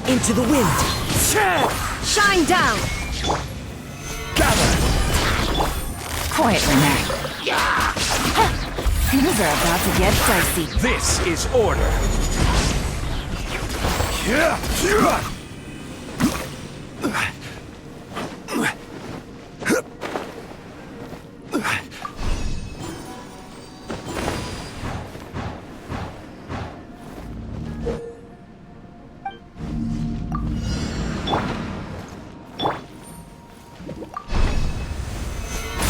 Into the wind. Shine down. Gather. Quietly now. Things are about to get dicey. This is order.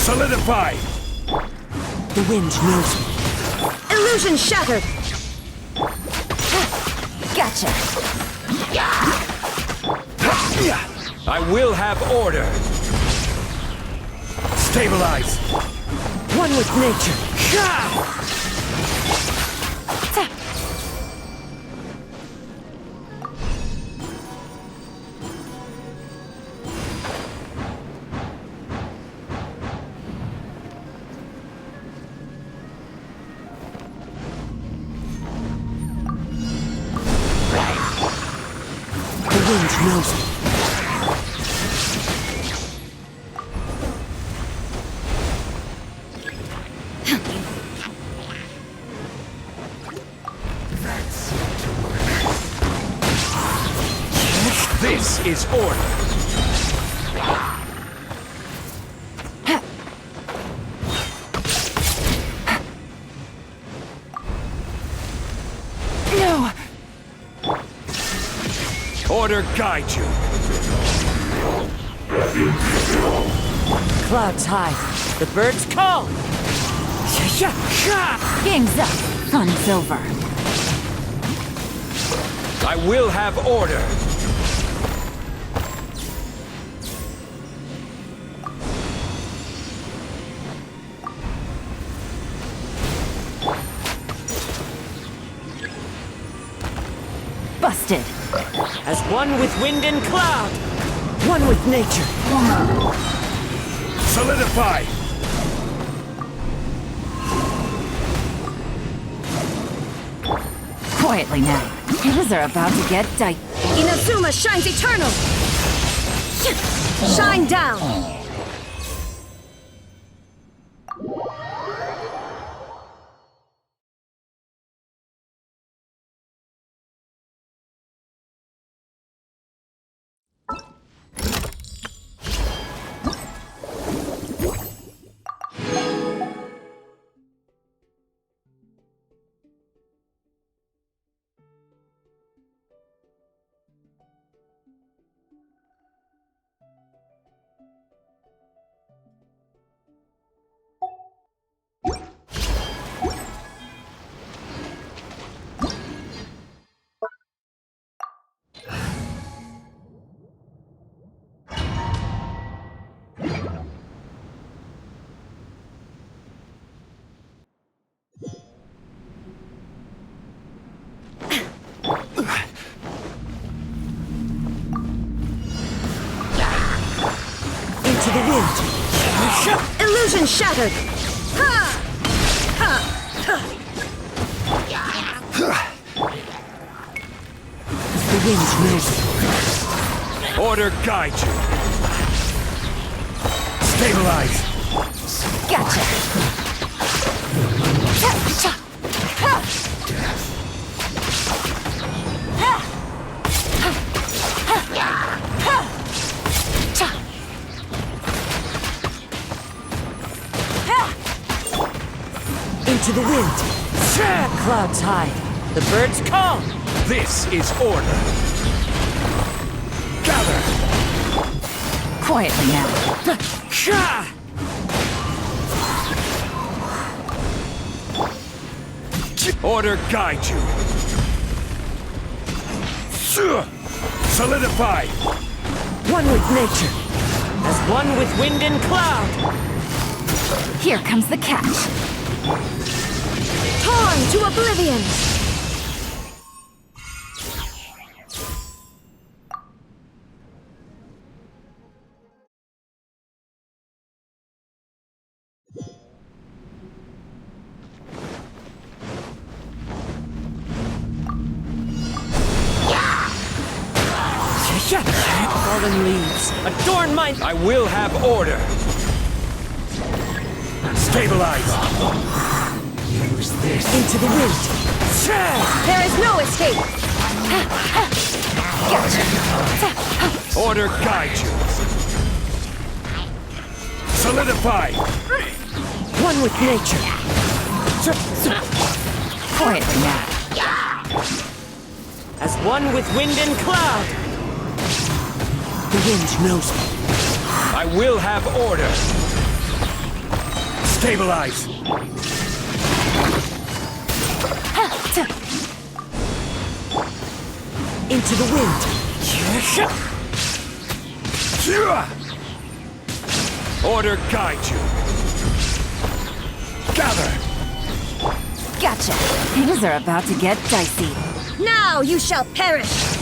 Solidify! The wind knows me. Illusion shattered! Gotcha! I will have order! Stabilize! One with nature. The wind knows me. This is order! No! Order guide you! Clouds high. The birds call. Game's up. Fun's over. I will have order! Busted. As one with wind and cloud. One with nature. Solidify! Quietly now. Things are about to get dicey. Inazuma shines eternal. Shine down. Into the wind. Illusion shattered. Ha! Ha! Ha! The wind knows me. Order guide you! Stabilize! Gotcha! Into the wind. Clouds high. The birds call. This is order! Gather! Quietly now. Order guide you! Solidify! One with nature. As one with wind and cloud. Here comes the catch. Torn to oblivion. fallen leaves. Adorn my... I will have order. Stabilize. Use this. Into the wind. There is no escape. Gotcha. Order guide you. Solidify. One with nature. Quietly now. As one with wind and cloud. The wind knows me. I will have order. Stabilize. Into the wind. Order guide you. Gather. Gotcha. Things are about to get dicey. Now you shall perish!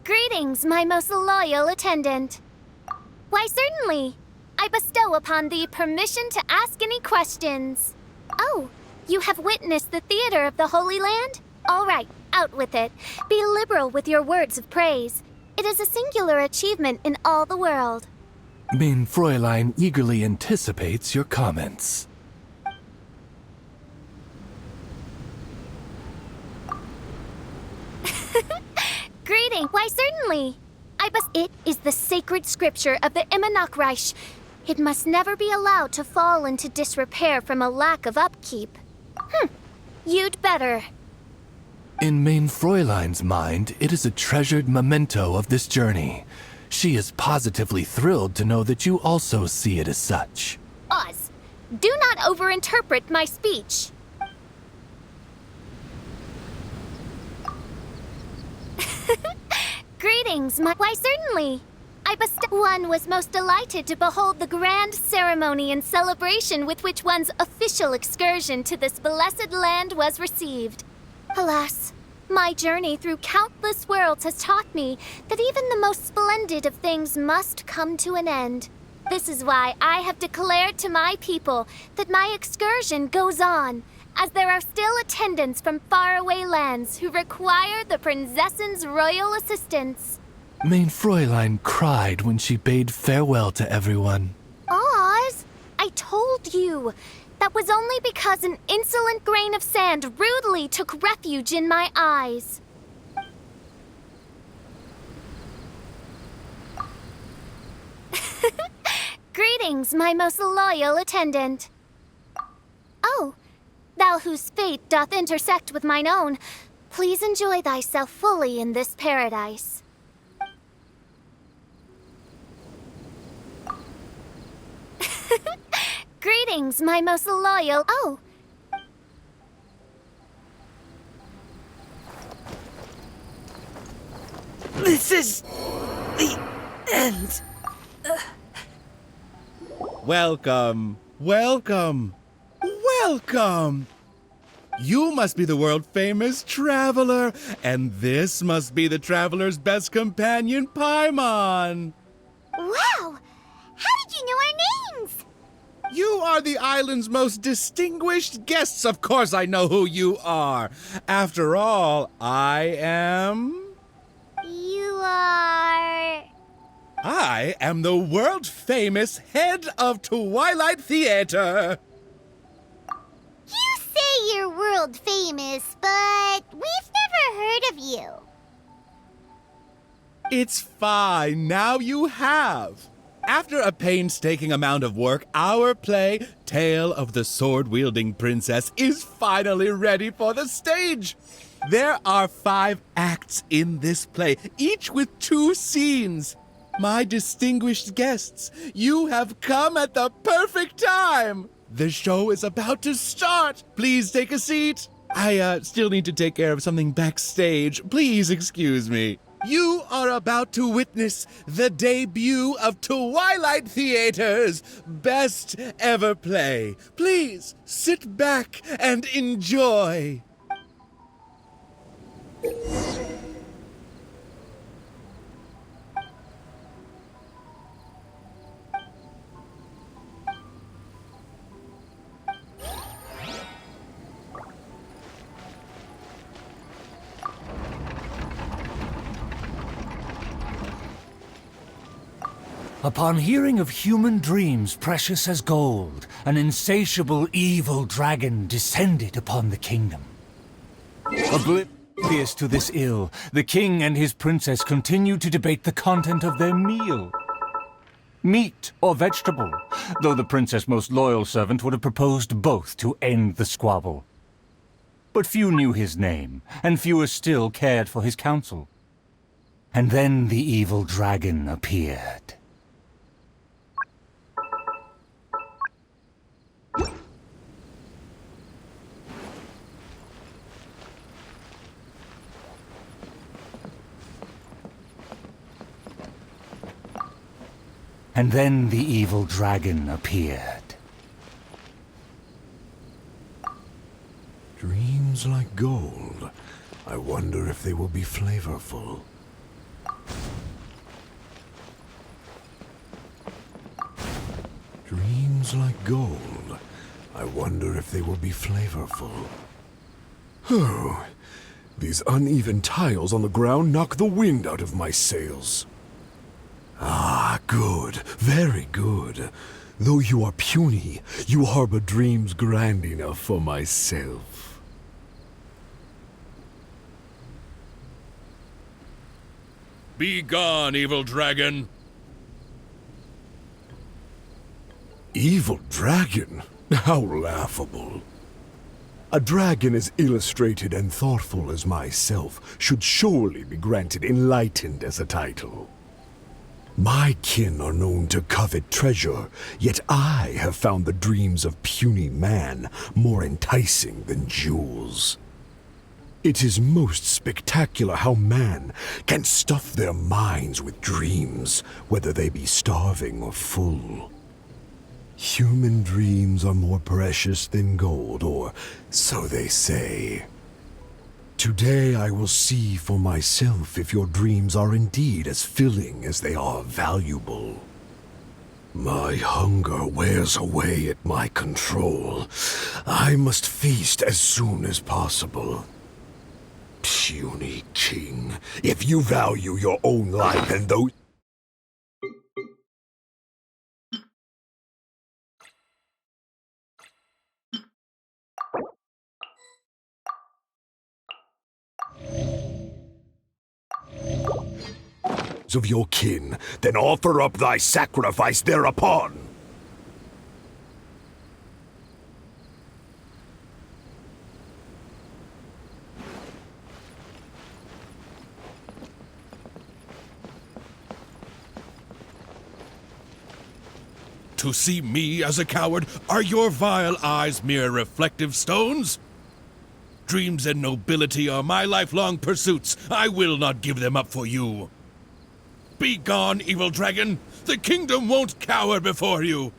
Greetings, my most loyal attendant. Why, certainly. I bestow upon thee permission to ask any questions. Oh, you have witnessed the theater of the Holy Land? All right, out with it. Be liberal with your words of praise. It is a singular achievement in all the world. Mein Fräulein eagerly anticipates your comments. Greeting. Why, certainly. It is the sacred scripture of the Immonachreich. It must never be allowed to fall into disrepair from a lack of upkeep. You'd better. In Mein Fräulein's mind, it is a treasured memento of this journey. She is positively thrilled to know that you also see it as such. Oz, Do not overinterpret my speech. Greetings, my— Why, certainly. One was most delighted to behold the grand ceremony and celebration with which one's official excursion to this blessed land was received. Alas, my journey through countless worlds has taught me that even the most splendid of things must come to an end. This is why I have declared to my people that my excursion goes on, as there are still attendants from faraway lands who require the princess's royal assistance. Main Fräulein cried when she bade farewell to everyone. Oz, I told you. That was only because an insolent grain of sand rudely took refuge in my eyes. Greetings, my most loyal attendant. Oh, thou whose fate doth intersect with mine own, please enjoy thyself fully in this paradise. Greetings, my most loyal— Oh! This is the end. Welcome, welcome, welcome! You must be the world-famous traveler, and this must be the traveler's best companion, Paimon. Wow! How did you know our names? You are the island's most distinguished guests. Of course I know who you are. After all, I am... You are... I am the world-famous head of Twilight Theater. You say you're world famous, but we've never heard of you. It's fine. Now you have. After a painstaking amount of work, our play, Tale of the Sword-Wielding Princess, is finally ready for the stage. There are 5 acts in this play, each with 2 scenes. My distinguished guests, you have come at the perfect time. The show is about to start. Please take a seat. I still need to take care of something backstage. Please excuse me. You are about to witness the debut of Twilight Theater's best ever play. Please sit back and enjoy. Upon hearing of human dreams precious as gold, an insatiable evil dragon descended upon the kingdom. Oblivious to this ill, the king and his princess continued to debate the content of their meal. Meat or vegetable, though the princess' most loyal servant would have proposed both to end the squabble. But few knew his name, and fewer still cared for his counsel. And then the evil dragon appeared. And then the evil dragon appeared. Dreams like gold. I wonder if they will be flavorful. Dreams like gold. I wonder if they will be flavorful. Oh, these uneven tiles on the ground knock the wind out of my sails. Ah, good. Very good. Though you are puny, you harbor dreams grand enough for myself. Be gone, evil dragon. Evil dragon? How laughable. A dragon as illustrated and thoughtful as myself should surely be granted enlightened as a title. My kin are known to covet treasure, yet I have found the dreams of puny man more enticing than jewels. It is most spectacular how man can stuff their minds with dreams, whether they be starving or full. Human dreams are more precious than gold, or so they say. Today I will see for myself if your dreams are indeed as filling as they are valuable. My hunger wears away at my control. I must feast as soon as possible. Puny king, if you value your own life and those... of your kin, then offer up thy sacrifice thereupon. To see me as a coward, are your vile eyes mere reflective stones? Dreams and nobility are my lifelong pursuits. I will not give them up for you. Be gone, evil dragon! The kingdom won't cower before you!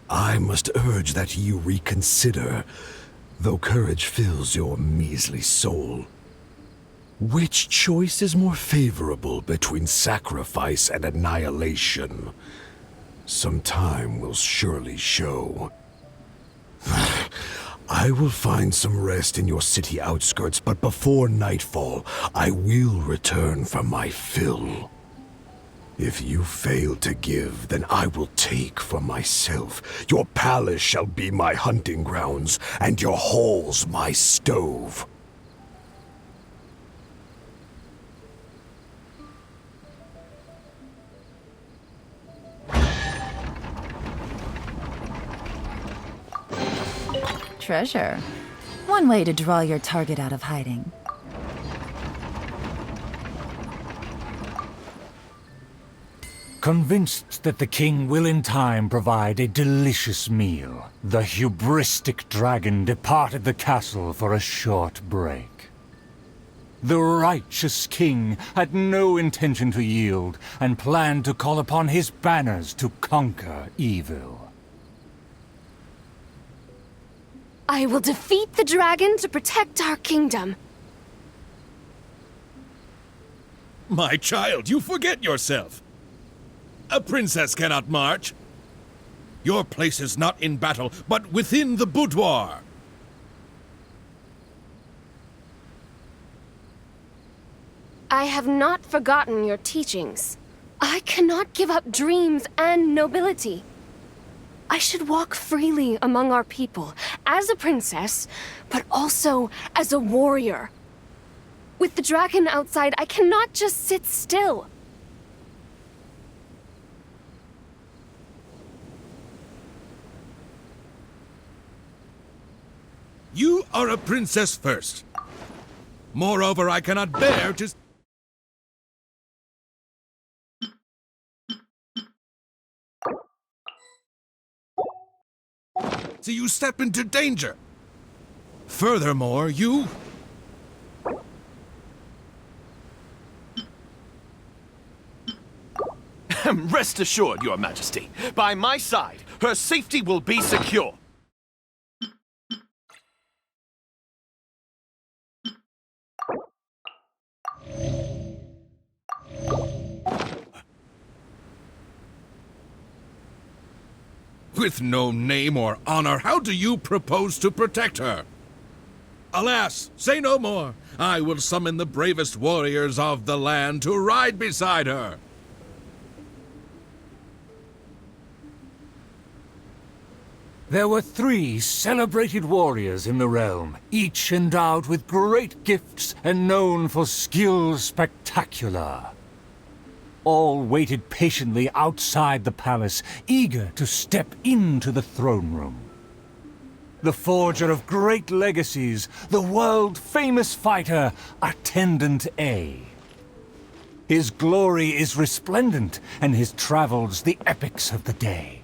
I must urge that you reconsider, though courage fills your measly soul. Which choice is more favorable between sacrifice and annihilation? Some time will surely show. I will find some rest in your city outskirts, but before nightfall, I will return for my fill. If you fail to give, then I will take for myself. Your palace shall be my hunting grounds, and your halls my stove. Treasure. One way to draw your target out of hiding. Convinced that the king will in time provide a delicious meal, the hubristic dragon departed the castle for a short break. The righteous king had no intention to yield, and planned to call upon his banners to conquer evil. I will defeat the dragon to protect our kingdom. My child, you forget yourself. A princess cannot march. Your place is not in battle, but within the boudoir. I have not forgotten your teachings. I cannot give up dreams and nobility. I should walk freely among our people, as a princess, but also as a warrior. With the dragon outside, I cannot just sit still. You are a princess first. Moreover, I cannot bear to... see you step into danger. Furthermore, you... Rest assured, Your Majesty, by my side, her safety will be secure. With no name or honor, how do you propose to protect her? Alas, say no more. I will summon the bravest warriors of the land to ride beside her. There were 3 celebrated warriors in the realm, each endowed with great gifts and known for skill spectacular. All waited patiently outside the palace, eager to step into the throne room. the forger of great legacies, the world-famous fighter, Attendant A. His glory is resplendent, and his travels the epics of the day.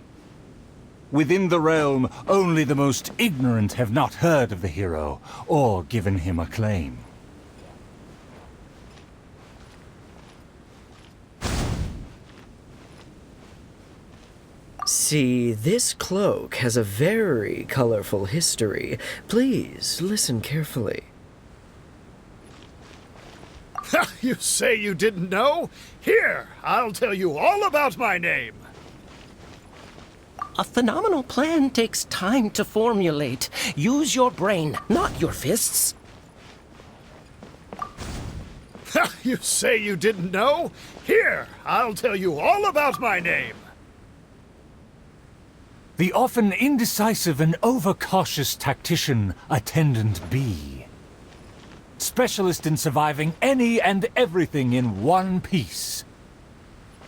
Within the realm, only the most ignorant have not heard of the hero, or given him acclaim. See, this cloak has a very colorful history. Please, listen carefully. You say you didn't know? Here, I'll tell you all about my name. A phenomenal plan takes time to formulate. Use your brain, not your fists. You say you didn't know? Here, I'll tell you all about my name. The often indecisive and overcautious tactician, Attendant B. Specialist in surviving any and everything in one piece.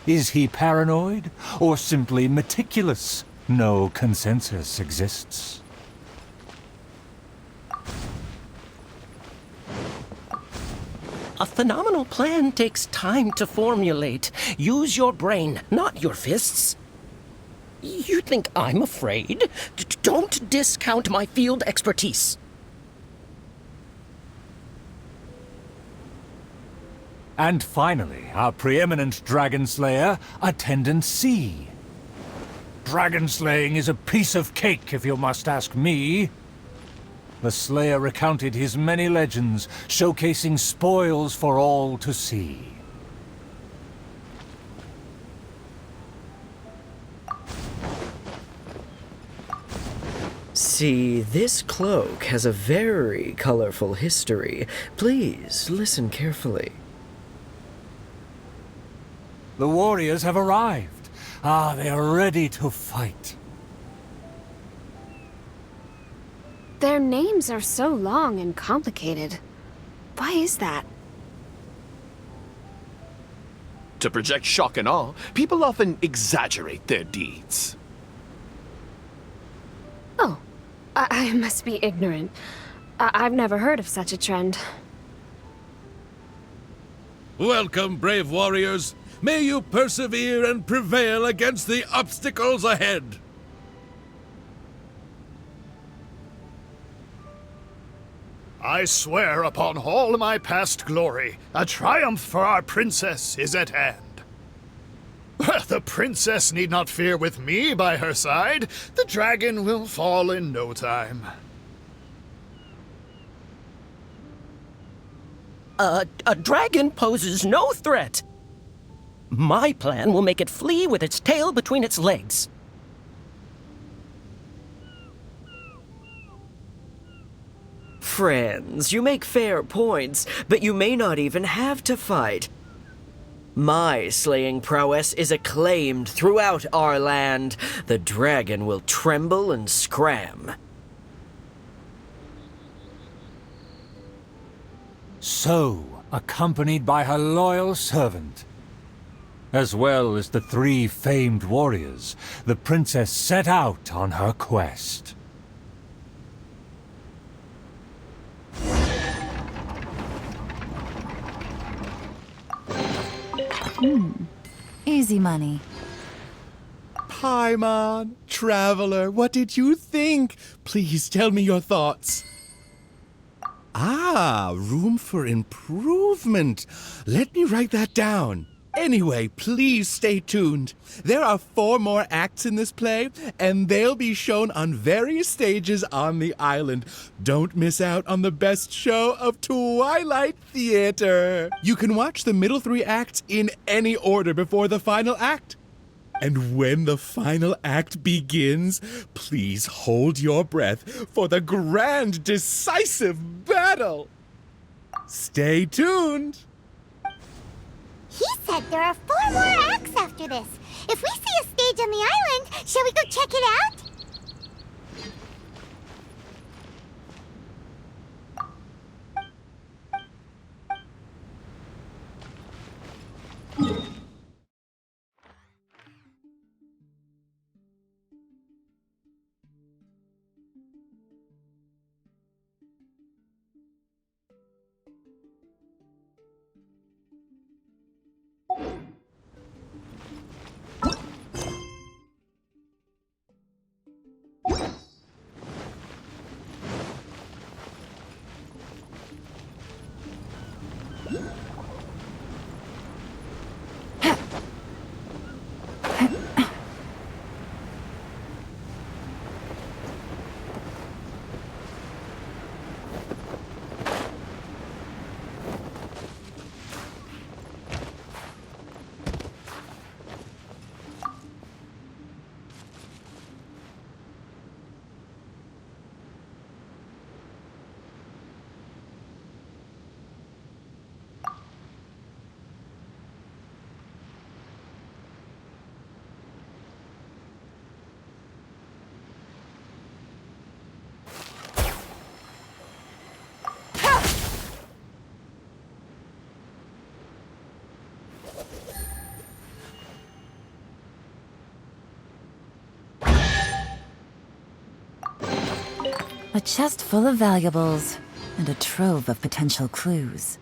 Is he paranoid, or simply meticulous? No consensus exists. A phenomenal plan takes time to formulate. Use your brain, not your fists. You think I'm afraid? Don't discount my field expertise. And finally, our preeminent dragon slayer, Attendant C. Dragon slaying is a piece of cake, if you must ask me. The slayer recounted his many legends, showcasing spoils for all to see. See, this cloak has a very colorful history. Please, listen carefully. The warriors have arrived. They are ready to fight. Their names are so long and complicated. Why is that? To project shock and awe, people often exaggerate their deeds. Oh, I must be ignorant. I've never heard of such a trend. Welcome, brave warriors. May you persevere and prevail against the obstacles ahead. I swear upon all my past glory, a triumph for our princess is at hand. The princess need not fear with me by her side. The dragon will fall in no time. A dragon poses no threat. My plan will make it flee with its tail between its legs. Friends, you make fair points, but you may not even have to fight. My slaying prowess is acclaimed throughout our land. The dragon will tremble and scram. So, accompanied by her loyal servant, as well as the 3 famed warriors, the princess set out on her quest. Easy money. Paimon, traveler, what did you think? Please tell me your thoughts. Room for improvement. Let me write that down. Anyway, please stay tuned. There are 4 more acts in this play, and they'll be shown on various stages on the island. Don't miss out on the best show of Twilight Theater. You can watch the middle 3 acts in any order before the final act. And when the final act begins, please hold your breath for the grand, decisive battle. Stay tuned. He said there are 4 more acts after this. If we see a stage on the island, shall we go check it out? A chest full of valuables, and a trove of potential clues.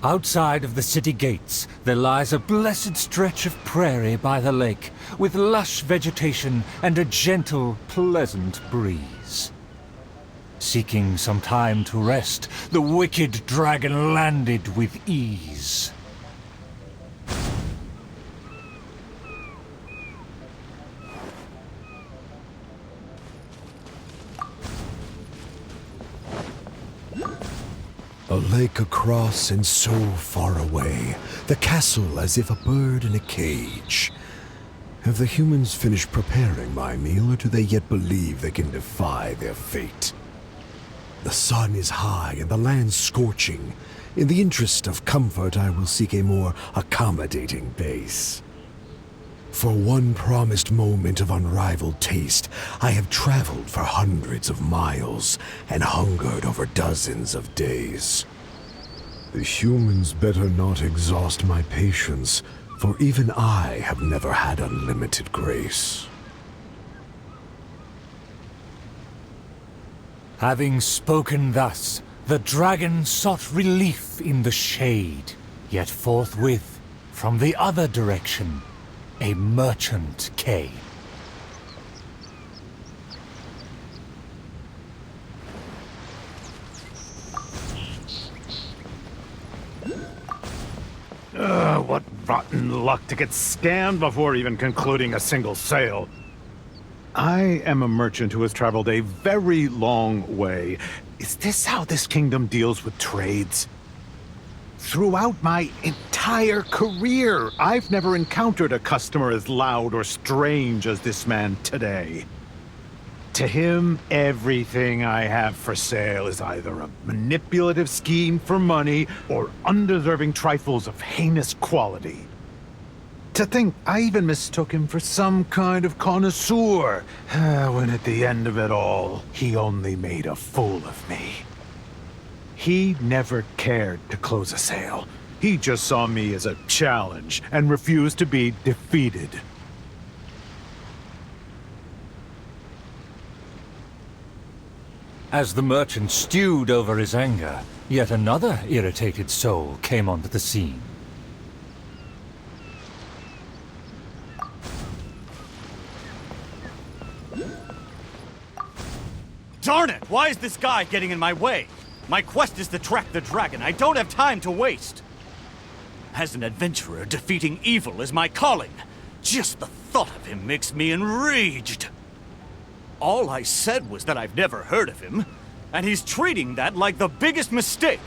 Outside of the city gates, there lies a blessed stretch of prairie by the lake, with lush vegetation and a gentle, pleasant breeze. Seeking some time to rest, the wicked dragon landed with ease. A lake across and so far away, the castle as if a bird in a cage. Have the humans finished preparing my meal, or do they yet believe they can defy their fate? The sun is high and the land scorching. In the interest of comfort, I will seek a more accommodating base. For one promised moment of unrivaled taste, I have traveled for hundreds of miles and hungered over dozens of days. The humans better not exhaust my patience, for even I have never had unlimited grace. Having spoken thus, the dragon sought relief in the shade, yet forthwith, from the other direction, a merchant came. What rotten luck to get scammed before even concluding a single sale. I am a merchant who has traveled a very long way. Is this how this kingdom deals with trades? Throughout my entire career, I've never encountered a customer as loud or strange as this man today. To him, everything I have for sale is either a manipulative scheme for money or undeserving trifles of heinous quality. To think I even mistook him for some kind of connoisseur, when at the end of it all, he only made a fool of me. He never cared to close a sale. He just saw me as a challenge and refused to be defeated. As the merchant stewed over his anger, yet another irritated soul came onto the scene. Darn it! Why is this guy getting in my way? My quest is to track the dragon. I don't have time to waste. As an adventurer, defeating evil is my calling. Just the thought of him makes me enraged. All I said was that I've never heard of him, and he's treating that like the biggest mistake.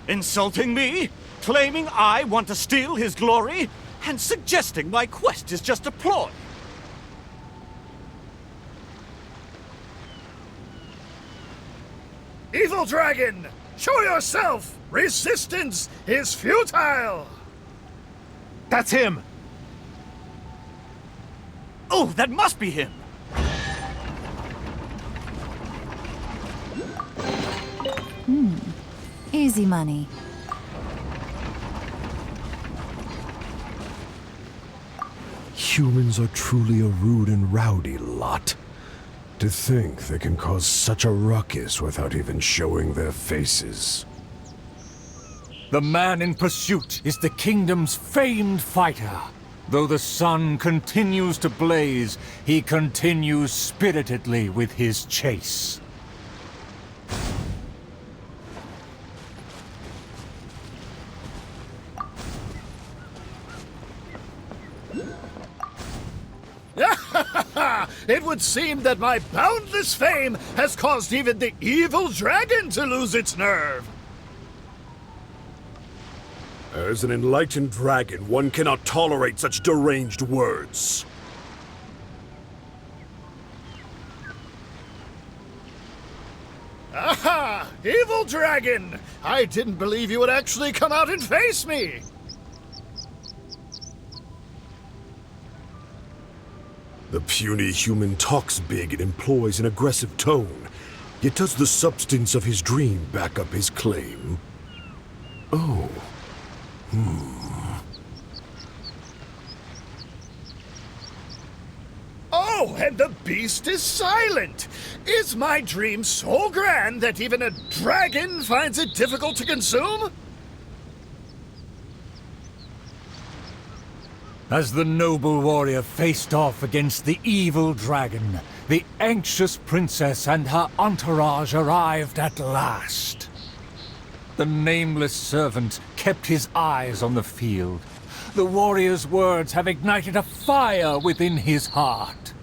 Insulting me, claiming I want to steal his glory, and suggesting my quest is just a ploy. Evil dragon! Show yourself! Resistance is futile! That's him! Oh, that must be him! Easy money. Humans are truly a rude and rowdy lot. To think they can cause such a ruckus without even showing their faces. The man in pursuit is the kingdom's famed fighter. Though the sun continues to blaze, he continues spiritedly with his chase. It would seem that my boundless fame has caused even the evil dragon to lose its nerve. As an enlightened dragon, one cannot tolerate such deranged words. Aha! Evil dragon! I didn't believe you would actually come out and face me! The puny human talks big and employs an aggressive tone, yet does the substance of his dream back up his claim? Oh. Oh, and the beast is silent! Is my dream so grand that even a dragon finds it difficult to consume? As the noble warrior faced off against the evil dragon, the anxious princess and her entourage arrived at last. The nameless servant kept his eyes on the field. The warrior's words have ignited a fire within his heart.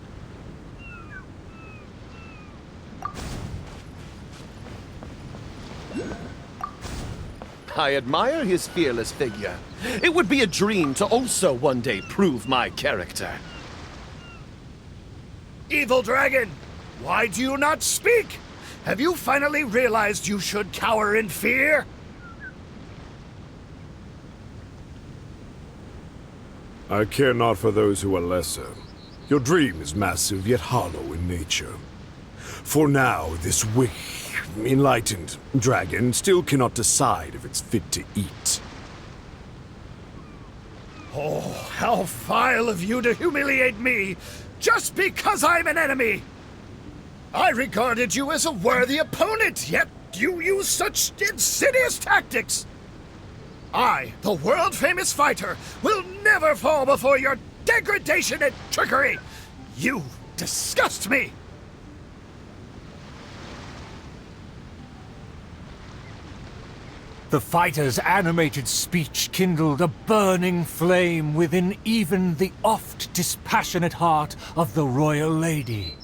I admire his fearless figure. It would be a dream to also one day prove my character. Evil dragon! Why do you not speak? Have you finally realized you should cower in fear? I care not for those who are lesser. Your dream is massive, yet hollow in nature. For now, this enlightened dragon still cannot decide if it's fit to eat. Oh, how vile of you to humiliate me, just because I'm an enemy! I regarded you as a worthy opponent, yet you use such insidious tactics! I, the world-famous fighter, will never fall before your degradation and trickery! You disgust me! The fighter's animated speech kindled a burning flame within even the oft dispassionate heart of the royal lady.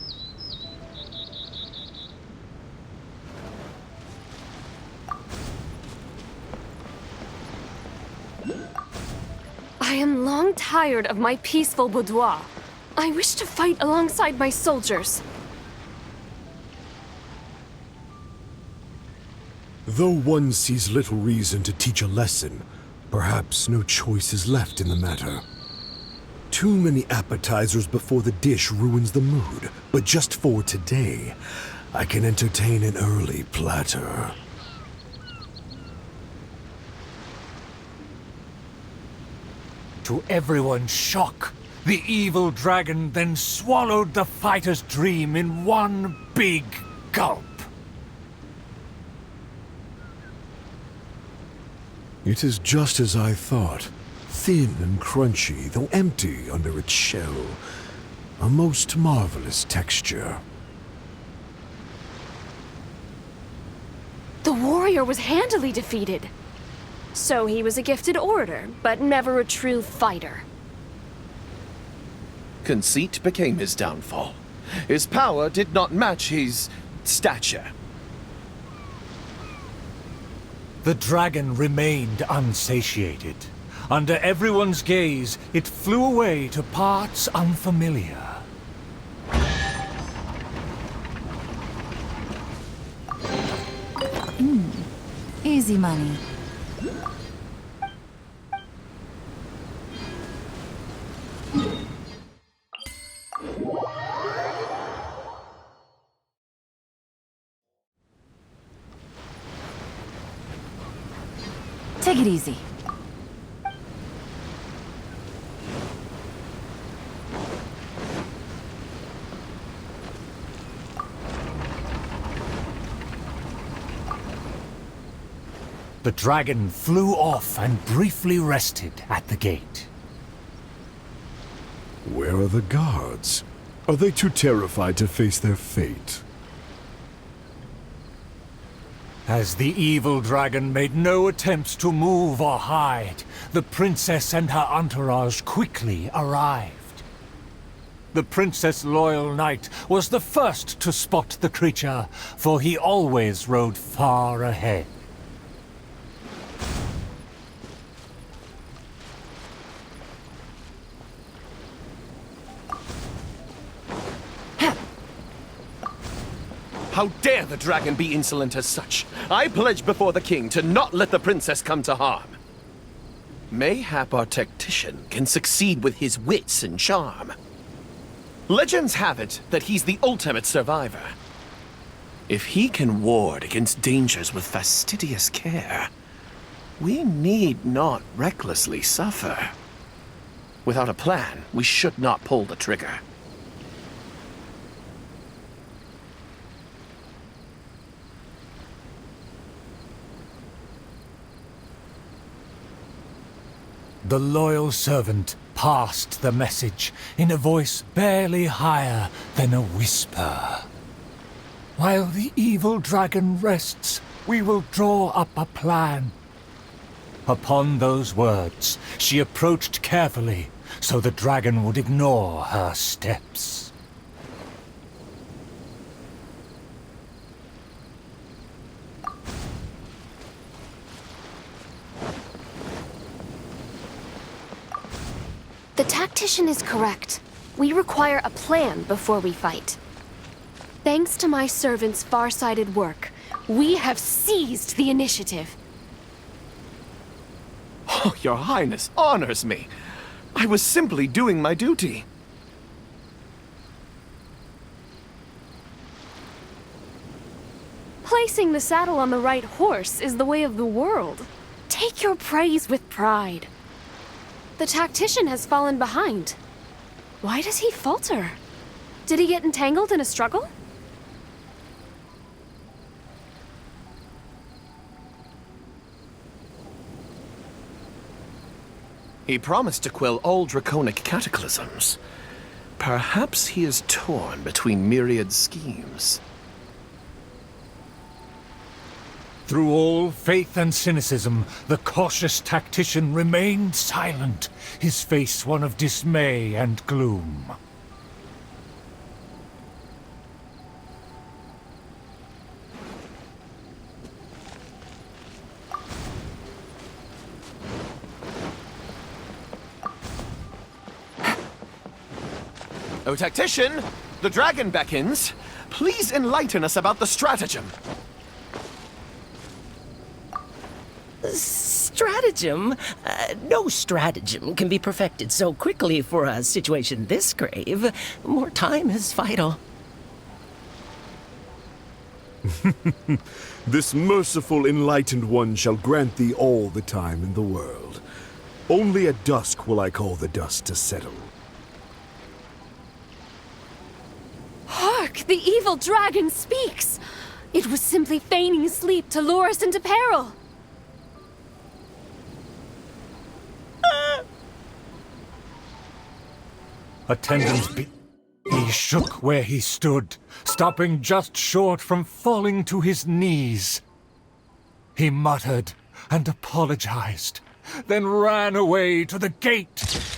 I am long tired of my peaceful boudoir. I wish to fight alongside my soldiers. Though one sees little reason to teach a lesson, perhaps no choice is left in the matter. Too many appetizers before the dish ruins the mood, but just for today, I can entertain an early platter. To everyone's shock, the evil dragon then swallowed the fighter's dream in one big gulp. It is just as I thought. Thin and crunchy, though empty under its shell. A most marvelous texture. The warrior was handily defeated. So he was a gifted orator, but never a true fighter. Conceit became his downfall. His power did not match his stature. The dragon remained unsatiated. Under everyone's gaze, it flew away to parts unfamiliar. Easy money. Take it easy. The dragon flew off and briefly rested at the gate. Where are the guards? Are they too terrified to face their fate? As the evil dragon made no attempts to move or hide, the princess and her entourage quickly arrived. The Princess Loyal Knight was the first to spot the creature, for he always rode far ahead. How dare the dragon be insolent as such? I pledge before the king to not let the princess come to harm. Mayhap our tactician can succeed with his wits and charm. Legends have it that he's the ultimate survivor. If he can ward against dangers with fastidious care, we need not recklessly suffer. Without a plan, we should not pull the trigger. The loyal servant passed the message in a voice barely higher than a whisper. While the evil dragon rests, we will draw up a plan. Upon those words, she approached carefully, so the dragon would ignore her steps. The tactician is correct. We require a plan before we fight. Thanks to my servant's far-sighted work, we have seized the initiative. Oh, your highness honors me. I was simply doing my duty. Placing the saddle on the right horse is the way of the world. Take your praise with pride. The tactician has fallen behind. Why does he falter? Did he get entangled in a struggle? He promised to quell all draconic cataclysms. Perhaps he is torn between myriad schemes. Through all faith and cynicism, the cautious tactician remained silent, his face one of dismay and gloom. O tactician, the dragon beckons. Please enlighten us about the stratagem. Stratagem? No stratagem can be perfected so quickly for a situation this grave. More time is vital. This merciful enlightened one shall grant thee all the time in the world. Only at dusk will I call the dust to settle. Hark! The evil dragon speaks! It was simply feigning sleep to lure us into peril. Attendants He shook where he stood, stopping just short from falling to his knees. He muttered and apologized, then ran away to the gate.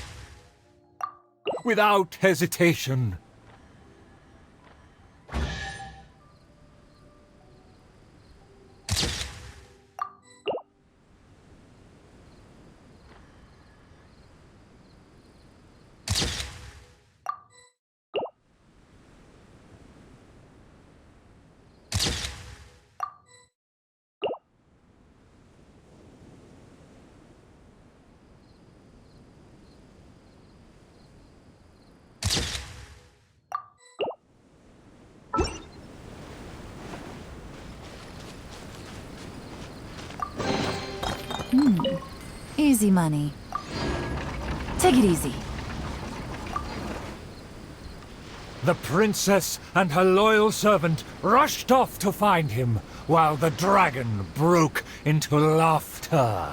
Without hesitation. Easy money. Take it easy. The princess and her loyal servant rushed off to find him, while the dragon broke into laughter.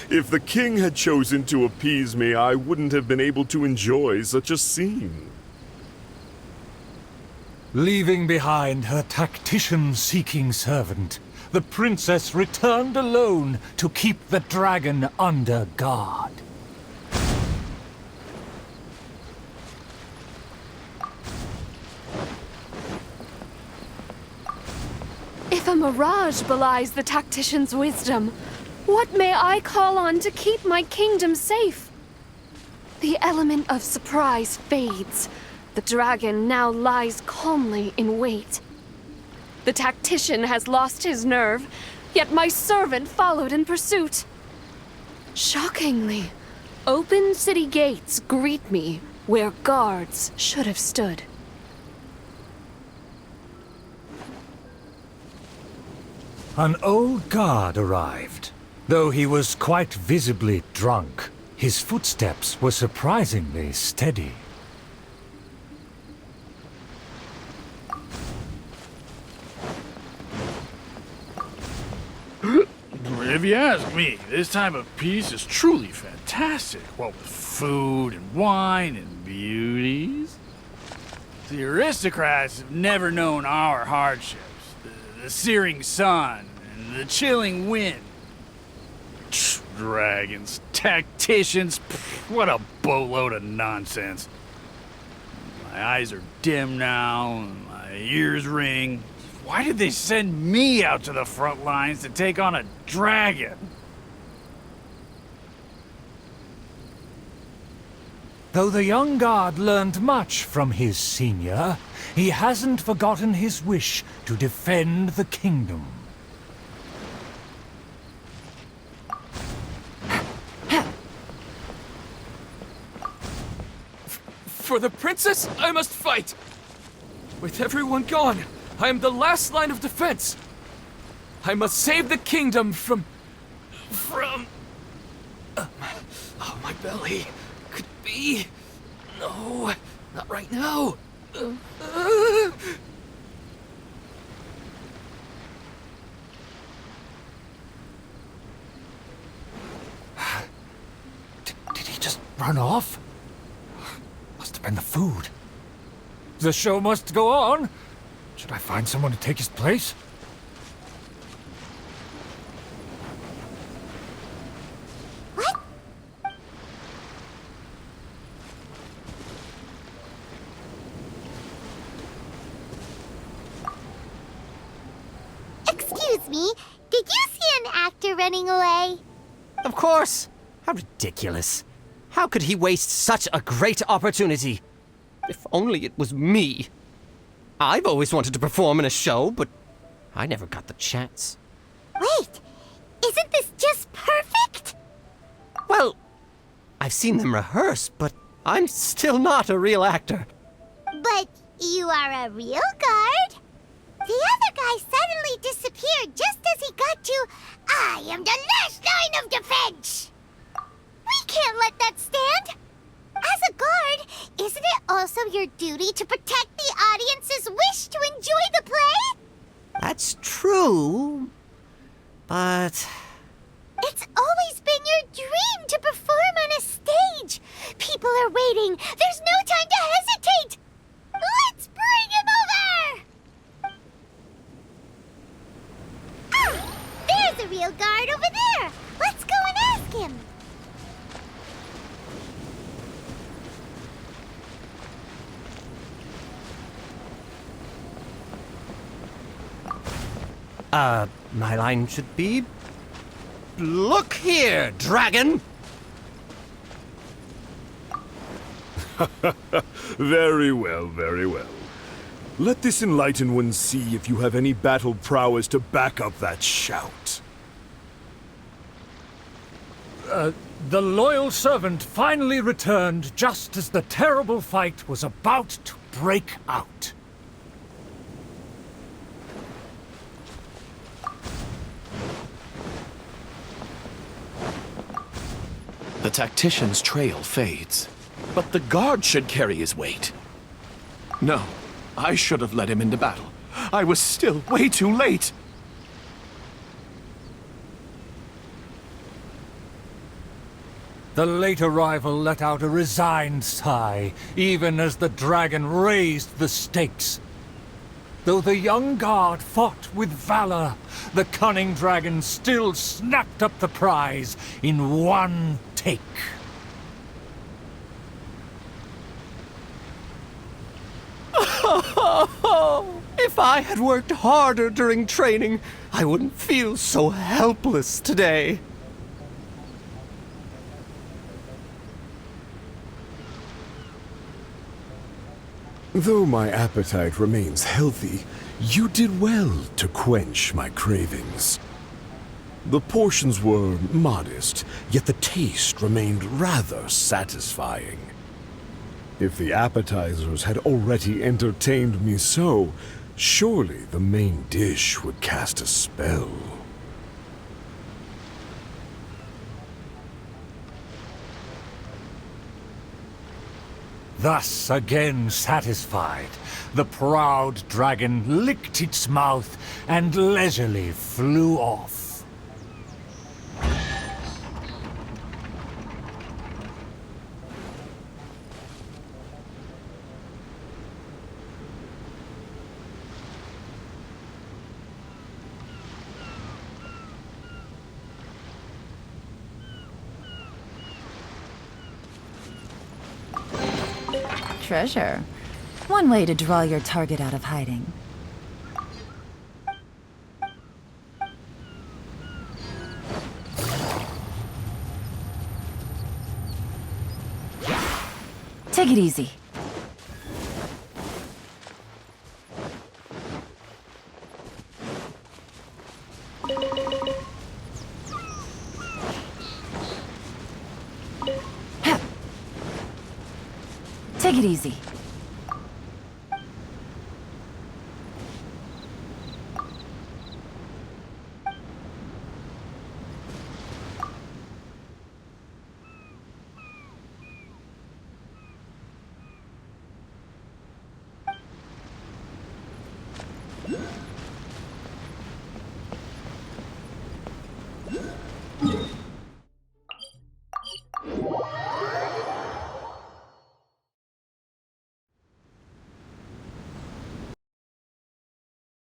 If the king had chosen to appease me, I wouldn't have been able to enjoy such a scene. Leaving behind her tactician-seeking servant, the princess returned alone to keep the dragon under guard. If a mirage belies the tactician's wisdom, what may I call on to keep my kingdom safe? The element of surprise fades. The dragon now lies calmly in wait. The tactician has lost his nerve, yet my servant followed in pursuit. Shockingly, open city gates greet me where guards should have stood. An old guard arrived. Though he was quite visibly drunk, his footsteps were surprisingly steady. If you ask me, this time of peace is truly fantastic. What with food and wine and beauties. The aristocrats have never known our hardships. The searing sun and the chilling wind. Dragons, tacticians, what a boatload of nonsense. My eyes are dim now, and my ears ring. Why did they send me out to the front lines to take on a dragon? Though the young guard learned much from his senior, he hasn't forgotten his wish to defend the kingdom. For the princess, I must fight! With everyone gone, I am the last line of defense! I must save the kingdom from... Oh, my belly. Could be... No, not right now. Did he just run off? Must have been the food. The show must go on. Should I find someone to take his place? What? Excuse me, did you see an actor running away? Of course! How ridiculous. How could he waste such a great opportunity? If only it was me. I've always wanted to perform in a show, but I never got the chance. Wait, isn't this just perfect? Well, I've seen them rehearse, but I'm still not a real actor. But you are a real guard. The other guy suddenly disappeared just as he got to, I am the last line of defense. We can't let that stand. As a guard, isn't it also your duty to protect the audience's wish to enjoy the play? That's true, but... It's always been your dream to perform on a stage. People are waiting. There's no time to hesitate. Let's bring him over! Ah, there's a real guard over there. Let's go and ask him. My line should be... Look here, dragon! Very well, very well. Let this enlightened one see if you have any battle prowess to back up that shout. The loyal servant finally returned just as the terrible fight was about to break out. The tactician's trail fades, but the guard should carry his weight. No, I should have led him into battle. I was still way too late. The late arrival let out a resigned sigh, even as the dragon raised the stakes. Though the young guard fought with valor, the cunning dragon still snapped up the prize in one take. If I had worked harder during training, I wouldn't feel so helpless today. Though my appetite remains healthy, you did well to quench my cravings. The portions were modest, yet the taste remained rather satisfying. If the appetizers had already entertained me so, surely the main dish would cast a spell. Thus again satisfied, the proud dragon licked its mouth and leisurely flew off. Treasure. One way to draw your target out of hiding. Take it easy. Take it easy.